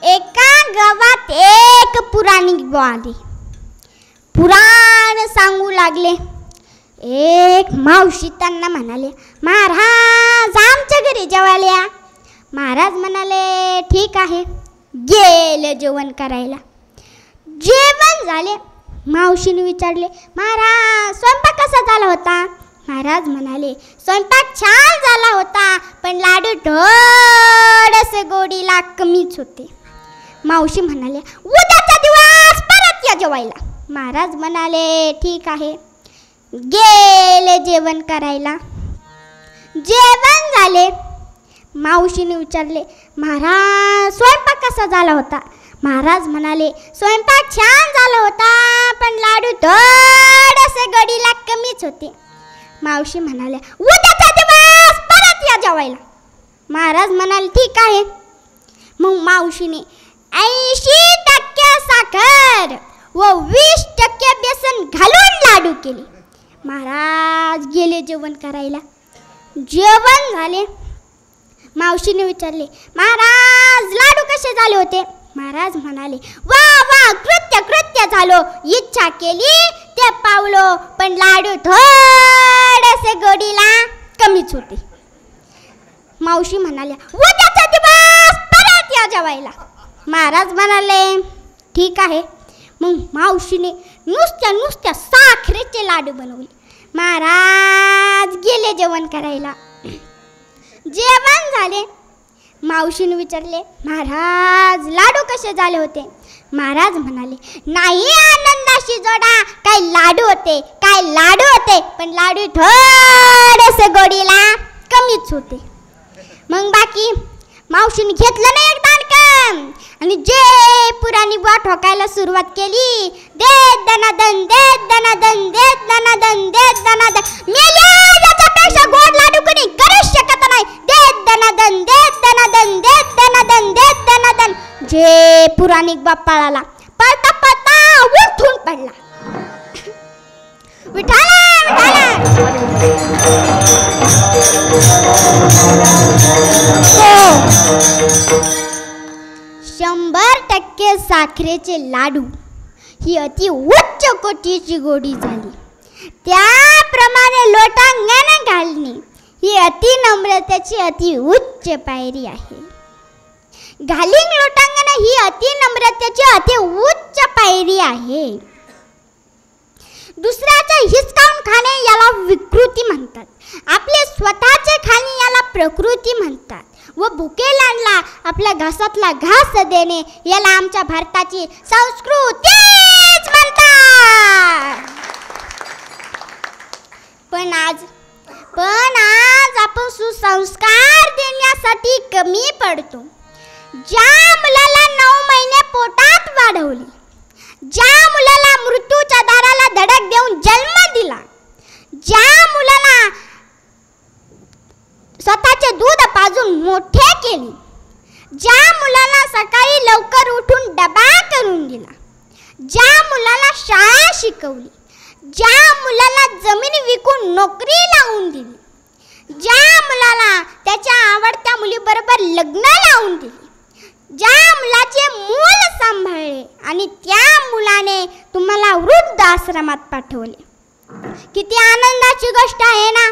एका गावात एक पुराणिक बुवा आले. पुराण सांगू लागले. एक मावशी त्यांना म्हणाले, महाराज आमच्या घरी जेवायला या. महाराज म्हणाले, ठीक आहे. गेले जेवण करायला. जेवण झाले. मावशीने विचारले, महाराज स्वयंपाक कसा झाला होता? महाराज म्हणाले, स्वयंपाक छान झाला होता, पण लाडू थोडेसे गोडीला कमीच होते. मावशी म्हणाले, उद्याचा दिवस परत या जेवायला. महाराज म्हणाले, ठीक आहे. गेले जेवण करायला. जेवण झाले. मावशीने विचारले, महाराज स्वयंपाक कसा झाला होता? महाराज म्हणाले, स्वयंपाक छान झाला होता, पण लाडू थोडेसे गोडीला कमीच होते. मावशी म्हणाल्या, उद्याचा दिवस परत या जेवायला. महाराज म्हणाले, ठीक आहे. मग मावशीने 80% साखर व 20% बेसन घालून लाडू केले. महाराज गेले जेवण करायला. जेवण झाले. मावशीने विचारले, महाराज लाडू कसे झाले होते? महाराज म्हणाले, वा वा कृत्य कृत्य झालो. इच्छा केली ते पावलो, पण लाडू थोडेसे गोडीला कमीच होते. मावशी म्हणाल्या, उद्याचा दिवस परत या जेवायला. महाराज म्हणाले, ठीक आहे. मग मावशीने नुसत्या साखरेचे लाडू बनवले. महाराज गेले जेवण करायला. जेवण झाले. मावशीने विचारले, महाराज लाडू कसे झाले होते? महाराज म्हणाले, नाही आनंदाशी जोडा. काय लाडू होते, काय लाडू होते, पण लाडू थोडेसे गोडीला कमीच होते. मग बाकी मावशीने घेतलं नाही एक दाणकन आणि जे पुराणी बुवा ठोकायला सुरुवात केली. देत दनादन, देत दनादन, देत दनादन, देत दनादन. मेले याच्यापेक्षा गोड लाडू कोणी करूच शकत नाही. देत दनादन, देत दनादन, देत दनादन, देत दनादन. जे पुराणिक बाप पळाला. पळता पळता उठून पडला. विठाला विठाला. 100% साखरेचे लाडू ही अति उच्च कोटीची गोडी झाली. त्याप्रमाणे लोटांगण घालणे ही अति नम्रतेची अति उच्च पायरी आहे. घालिंग लोटांगण ही अति नम्रतेची अति उच्च पायरी आहे. दुसऱ्याचे हिसकावून खाणे याला विकृती म्हणतात. आपले स्वतःचे खाणे याला प्रकृती म्हणतात. व भुकेलांना आपल्या घासातला घास देणे याला आमच्या भारताची संस्कृतीच म्हणतात. पण आज आपण सुसंस्कार देण्यासाठी कमी पडतो. ज्या मुलाला 9 महिने पोटात वाढवले, ज्या मुलाला मृत्यूच्या दाराला धडक देऊन जन्म दिला, ज्या मुलाला स्वतःचे दूध पाजून मोठे केले, ज्या मुलाला सकाळी लवकर उठून डबा करून दिला, ज्या मुलाला शाळा शिकवली, ज्या मुलाला जमीन विकून नोकरी लावून दिली, ज्या मुलाला त्याच्या आवडत्या मुलीबरोबर लग्न लावून दिले, ज्या मुलाचे मूल सांभाळले आणि त्या मुलाने तुम्हाला वृद्ध आश्रमात पाठवले. किती आनंदाची गोष्ट आहे ना?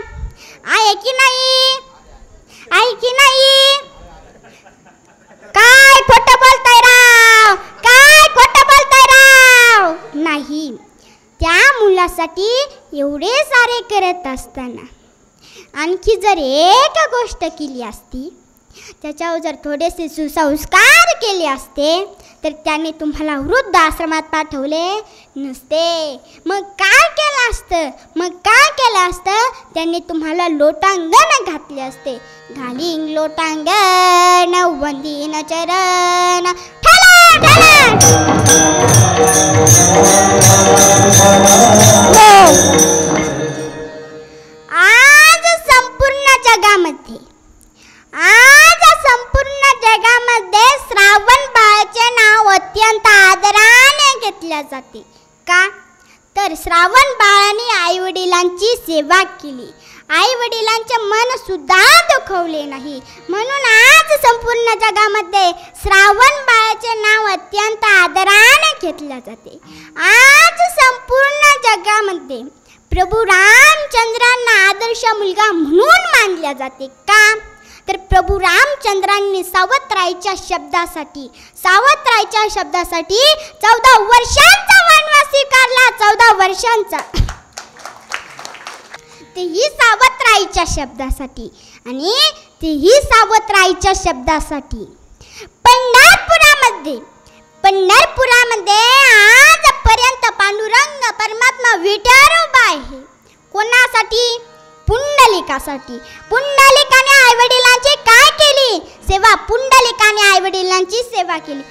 आहे की नाही? आहे की नाही? काय खोटं बोलताय राव? काय खोटं बोलताय राव? नाही. त्या मुलासाठी एवढे सारे करत असताना आणखी जर एक गोष्ट केली असती, त्याच्यावर जर थोडेसे सुसंस्कार केले असते, तर त्याने तुम्हाला वृद्ध आश्रमात पाठवले नसते. मग काय केलं असतं? त्यांनी तुम्हाला लोटांगण घातले असते. घालिंग लोटांगण वंदीन चरण ठला ठला. आज संपूर्ण जगामध्ये श्रावण बाळाचे नाव अत्यंत आदराने घेतले जाते. का? तर श्रावण बाळाने आई वडिलांची सेवा केली. आई वडिलांचे मन सुद्धा दुखवले नाही. म्हणून आज संपूर्ण जगामध्ये श्रावण बाळाचे नाव अत्यंत आदराने घेतले जाते. आज संपूर्ण जगामध्ये प्रभू रामचंद्रांना आदर्श मुलगा म्हणून मानले जाते. का तर प्रभू रामचंद्रांनी सावत्राईच्या शब्दासाठी 14 वर्षांचा वनवास स्वीकारला. 14 वर्षांचा, तेही सावत्राईच्या शब्दासाठी. आणि तेही सावत्राईच्या शब्दासाठी पंढरपुरामध्ये आजपर्यंत पांडुरंग परमात्मा विठ्ठल उभा आहे. कोणासाठी? पुंडलिकासाठी. पुंडलिकाने आईवडिलांची काय केली सेवा? पुंडलिकाने आईवडिलांची सेवा केली.